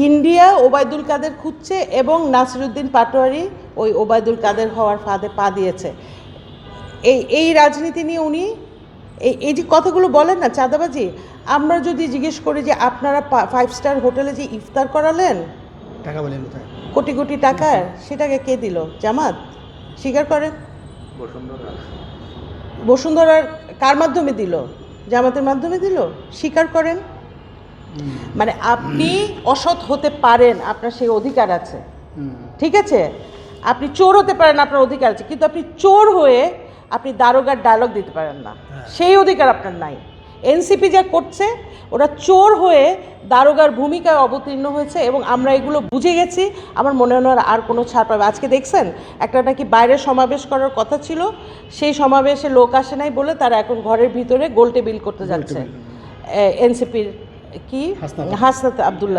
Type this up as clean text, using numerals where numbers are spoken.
India Obaidul Quader খুঁজছে এবং নাসিরুদ্দিন পাটোয়ারি ওই ওবায়দুল কাদের হওয়ার ফাঁদে পা দিয়েছে। এই রাজনীতি নিয়ে উনি এই যে কথাগুলো বলেন না চাঁদাবাজি, আমরা যদি জিজ্ঞেস করি যে আপনারা 5 স্টার হোটেলে যে ইফতার করালেন টাকা বলেন কোথায়, কোটি কোটি টাকার, সেটাকে কে দিল? জামাত। স্বীকার করেন। বসুন্ধরার কার মাধ্যমে দিল? জামাতের মাধ্যমে দিল। স্বীকার করেন। মানে আপনি অসৎ হতে পারেন, আপনার সেই অধিকার আছে, ঠিক আছে? আপনি চোর হতে পারেন, আপনার অধিকার আছে, কিন্তু আপনি চোর হয়ে আপনি দারোগার ডায়লগ দিতে পারেন না, সেই অধিকার আপনার নাই। এনসিপি যা করছে, ওরা চোর হয়ে দারোগার ভূমিকায় অবতীর্ণ হয়েছে এবং আমরা এগুলো বুঝে গেছি। আমার মনে হয় না আর কোনো ছাড় পাবে। আজকে দেখছেন একটা নাকি বাইরে সমাবেশ করার কথা ছিল, সেই সমাবেশে লোক আসে নাই বলে তারা এখন ঘরের ভিতরে গোল টেবিল করতে যাচ্ছে। এনসিপির কি হাসনাত আব্দুল্লাহ